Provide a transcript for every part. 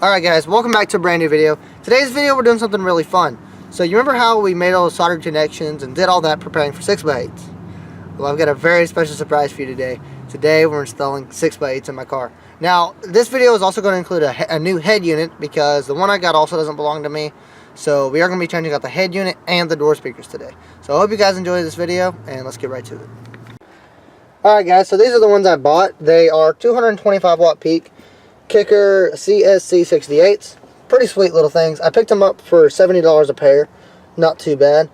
Alright guys, welcome back to a brand new video. Today's video we're doing something really fun. So you remember how we made all those soldered connections and did all that preparing for 6x8s? Well, I've got a very special surprise for you today. Today we're installing 6x8s in my car. Now this video is also going to include a new head unit because the one I got also doesn't belong to me. So we are going to be changing out the head unit and the door speakers today. So I hope you guys enjoy this video and let's get right to it. Alright guys, so these are the ones I bought. They are 225 watt peak Kicker CSC68s. Pretty sweet little things. I picked them up for $70 a pair. Not too bad.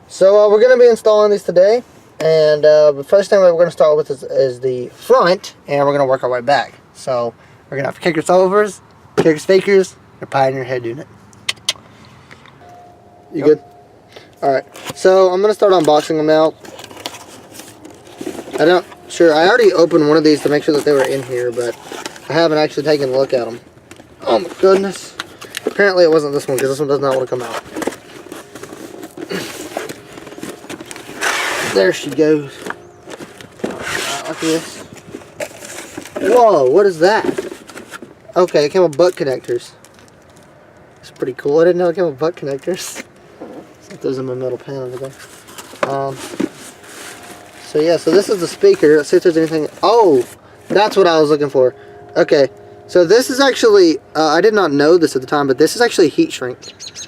So we're going to be installing these today. And the first thing we're going to start with is the front. And we're going to work our way back. So we're going to have kicker overs, kicker speakers, and Pioneer head unit. You good? Alright. So I'm going to start unboxing them now. I already opened one of these to make sure that they were in here, but I haven't actually taken a look at them. Oh my goodness. Apparently it wasn't this one because this one does not want to come out. There she goes. Like this. Whoa, what is that? Okay, it came with butt connectors. It's pretty cool. I didn't know it came with butt connectors. Set those in my metal pan over there. So yeah, so this is the speaker. Let's see if there's anything. Oh, that's what I was looking for. Okay, so this is actually, I did not know this at the time, but this is actually heat shrink.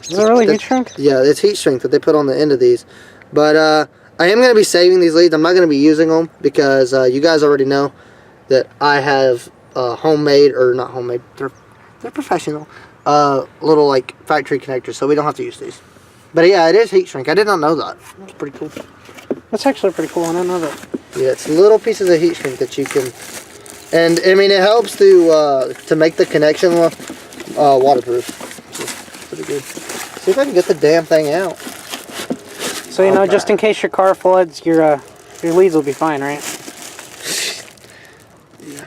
Is it really heat shrink? Yeah, it's heat shrink that they put on the end of these. But I am going to be saving these leads. I'm not going to be using them because you guys already know that I have homemade, or not homemade, they're professional, little like factory connectors, so we don't have to use these. But yeah, it is heat shrink. I did not know that. It's pretty cool. That's actually pretty cool. I didn't know that. Yeah, it's little pieces of heat shrink that you can, and I mean it helps to make the connection waterproof. It's pretty good. See if I can get the damn thing out. So you know, just in case your car floods, your leads will be fine, right? Yeah.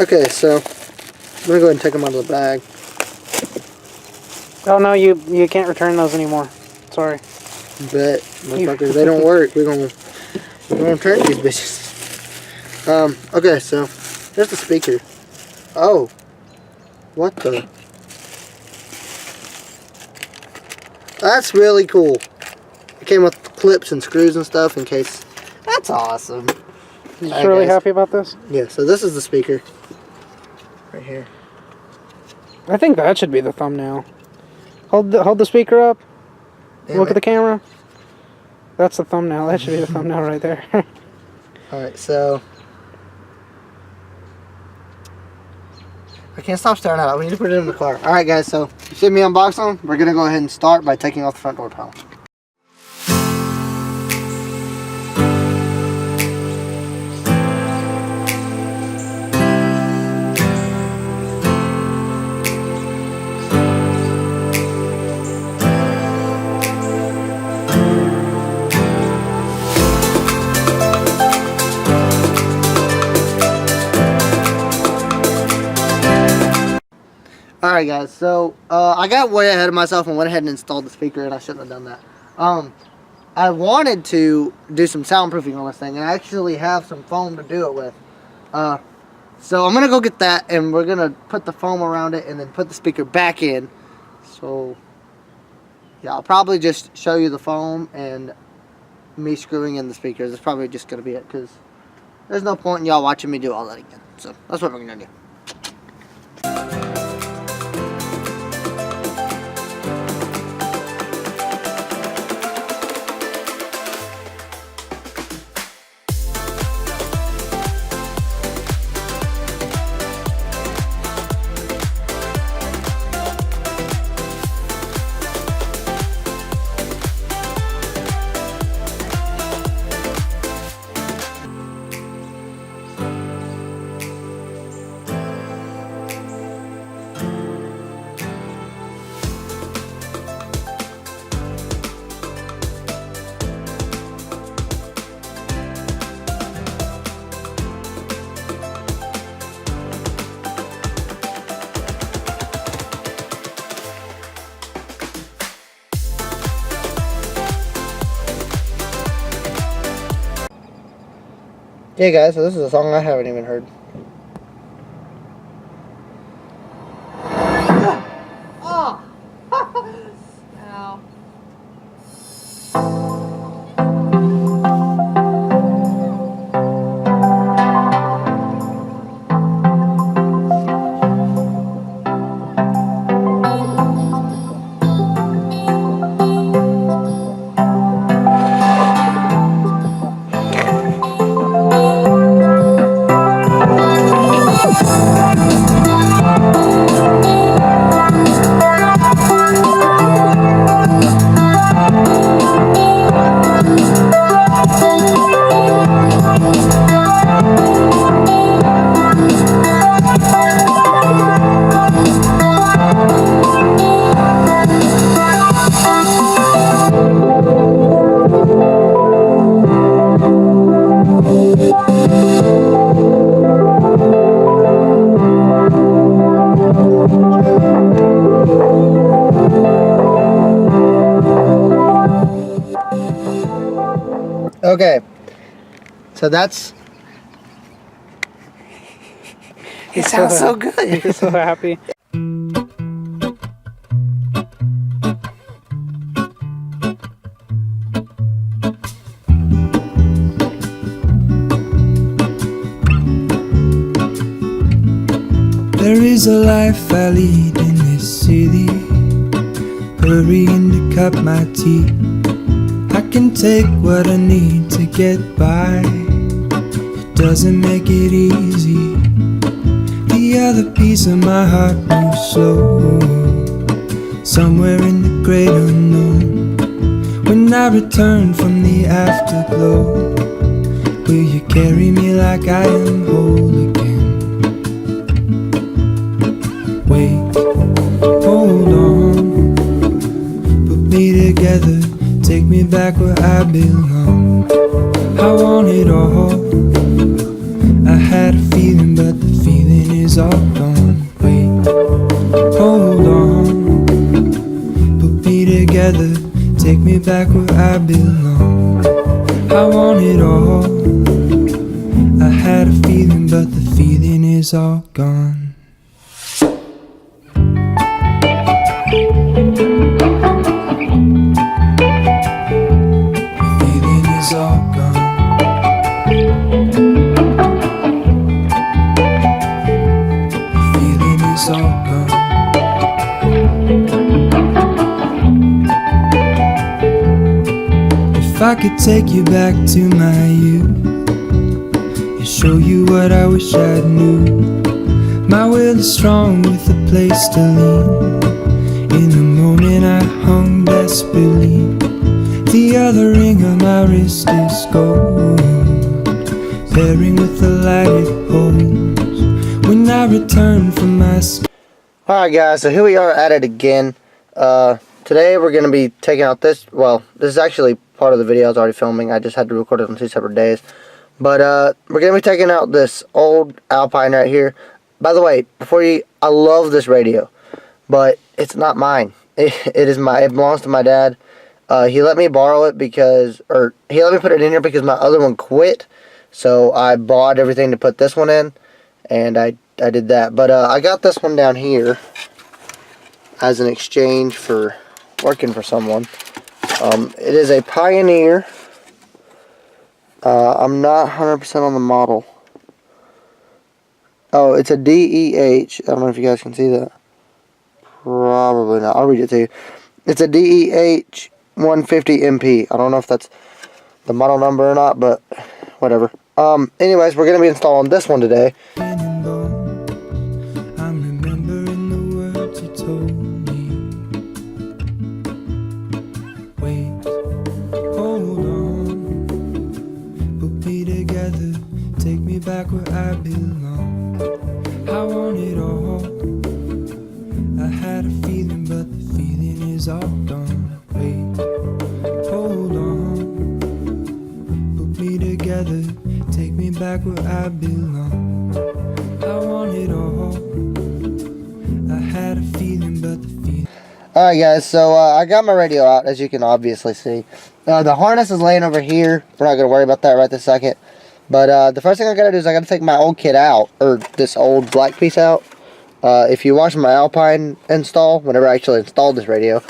Okay, so I'm gonna go ahead and take them out of the bag. Oh no, you can't return those anymore. Sorry. Bet, motherfuckers, they don't work. We're gonna return these bitches. Okay, so there's the speaker. Oh, what the? That's really cool. It came with clips and screws and stuff in case. That's awesome. You really happy about this? Yeah, so this is the speaker. Right here. I think that should be the thumbnail. Hold the speaker up. Look at the camera. That's the thumbnail. That should be the thumbnail right there. Alright, so I can't stop staring at it. We need to put it in the car. Alright guys, so you see me unbox them? We're going to go ahead and start by taking off the front door panel. Alright guys, so I got way ahead of myself and went ahead and installed the speaker, and I shouldn't have done that. I wanted to do some soundproofing on this thing, and I actually have some foam to do it with. So I'm going to go get that, and we're going to put the foam around it and then put the speaker back in. So yeah, I'll probably just show you the foam and me screwing in the speakers. That's probably just going to be it, because there's no point in y'all watching me do all that again. So that's what we're going to do. Yeah guys, so this is a song I haven't even heard. Okay. So that's... It sounds so good. He's so happy. There is a life I lead in this city, hurrying to cut my teeth. I can take what I need to get by. It doesn't make it easy. The other piece of my heart moves slow, somewhere in the great unknown. When I return from the afterglow, will you carry me like I am whole again? Wait, hold on, put me together, take me back where I belong. I want it all. I had a feeling, but the feeling is all gone. Wait, hold on, put me together, take me back where I belong. I want it all. I had a feeling, but the feeling is all gone. If I could take you back to my youth and show you what I wish I knew, my will is strong with a place to lean. In the moment I hung desperately, the other ring on my wrist is gold, pairing with the light it holds when I return from my... Alright guys, so here we are at it again. Today we're going to be taking out this, well, this is actually part of the video I was already filming. I just had to record it on 2 separate days. But we're going to be taking out this old Alpine right here. By the way, I love this radio, but it's not mine. It belongs to my dad. He let me borrow it he let me put it in here because my other one quit. So I bought everything to put this one in, and I did that. But I got this one down here as an exchange for working for someone. It is a Pioneer. I'm not 100% on the model. Oh, it's a DEH. I don't know if you guys can see that. Probably not. I'll read it to you. It's a DEH 150MP. I don't know if that's the model number or not, but whatever. Anyways, we're going to be installing this one today. I'm remembering the words you told me. Wait, hold on, put me together, take me back where I belong. I want it all. I had a feeling, but the feeling is all gone. Wait, hold on, put me together, take me back where I belong. I want it all. I had a feeling, but the feeling... Alright guys, so I got my radio out, as you can obviously see. The harness is laying over here. We're not going to worry about that right this second. But the first thing I got to do is I got to take my old kit out, or this old black piece out. If you watch my Alpine install, whenever I actually installed this radio,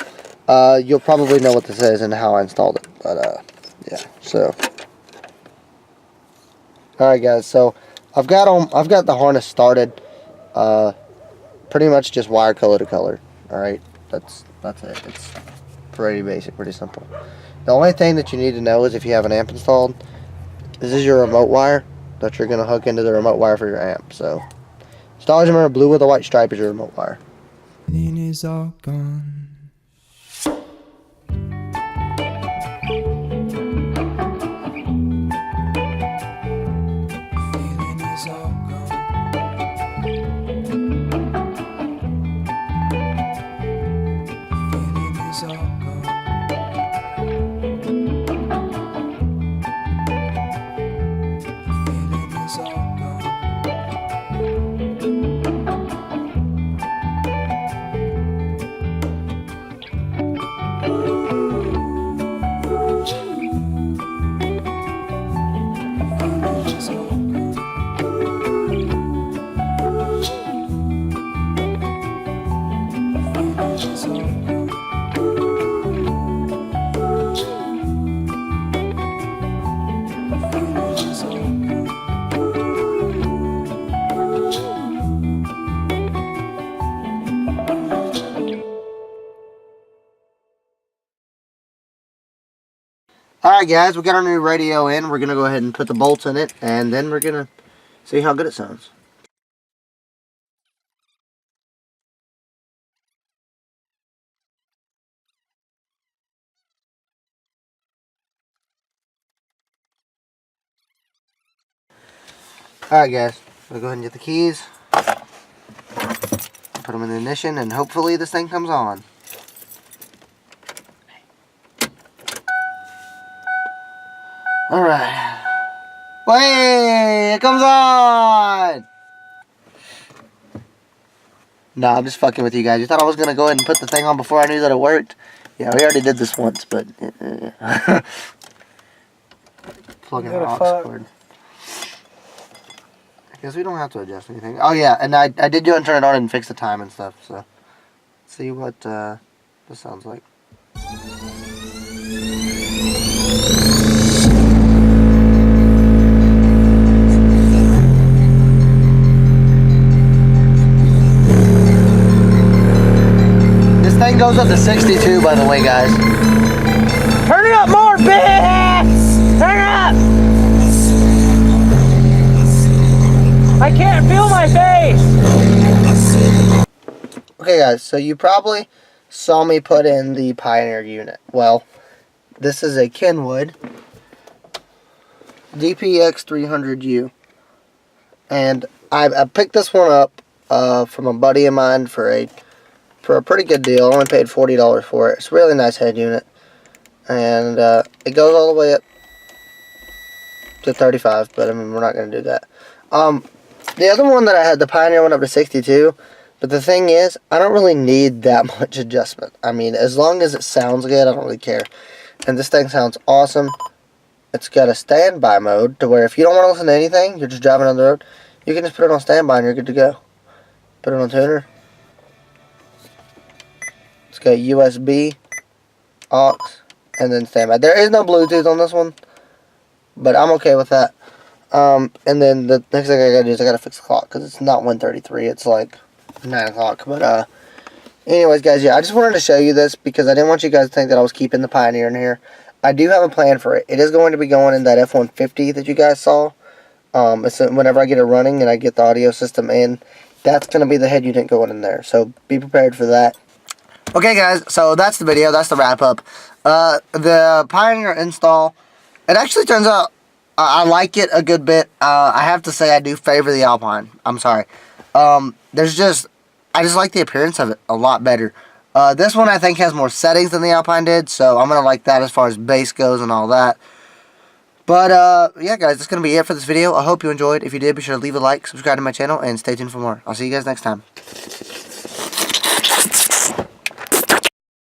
you'll probably know what this is and how I installed it. But yeah, so... Alright guys, so I've got the harness started. Pretty much just wire color to color. Alright, that's it. It's pretty basic, pretty simple. The only thing that you need to know is if you have an amp installed, this is your remote wire that you're gonna hook into the remote wire for your amp. So just always remember, blue with a white stripe is your remote wire. Feeling is all gone. Alright guys, we got our new radio in. We're going to go ahead and put the bolts in it, and then we're going to see how good it sounds. Alright guys, we'll go ahead and get the keys, put them in the ignition, and hopefully this thing comes on. Alright. Wait, it comes on! Nah, I'm just fucking with you guys. You thought I was going to go ahead and put the thing on before I knew that it worked? Yeah, we already did this once, but... Plug in the aux cord. I guess we don't have to adjust anything. Oh yeah, and I did go and turn it on and fix the time and stuff, so... Let's see what this sounds like. This thing goes up to 62, by the way, guys. Turn it up more, bitch! Turn it up! I can't feel my face! Okay guys, so you probably saw me put in the Pioneer unit. Well, this is a Kenwood DPX300U. And I picked this one up from a buddy of mine for a pretty good deal. I only paid $40 for it. It's a really nice head unit. And it goes all the way up to 35, but I mean, we're not going to do that. The other one that I had, the Pioneer, went up to 62. But the thing is, I don't really need that much adjustment. I mean, as long as it sounds good, I don't really care. And this thing sounds awesome. It's got a standby mode to where if you don't want to listen to anything, you're just driving on the road, you can just put it on standby and you're good to go. Put it on tuner. It's got USB, aux, and then standby. There is no Bluetooth on this one, but I'm okay with that. And then the next thing I gotta do is I gotta fix the clock because it's not 1:33. It's like 9 o'clock. But anyways, guys, yeah, I just wanted to show you this because I didn't want you guys to think that I was keeping the Pioneer in here. I do have a plan for it. It is going to be going in that F-150 that you guys saw. It's whenever I get it running and I get the audio system in, that's going to be the head unit going in there. So be prepared for that. Okay, guys, so that's the video. That's the wrap-up. The Pioneer install, it actually turns out I like it a good bit. I have to say I do favor the Alpine. I'm sorry. I just like the appearance of it a lot better. This one I think has more settings than the Alpine did, so I'm going to like that as far as bass goes and all that. But, yeah, guys, that's going to be it for this video. I hope you enjoyed. If you did, be sure to leave a like, subscribe to my channel, and stay tuned for more. I'll see you guys next time.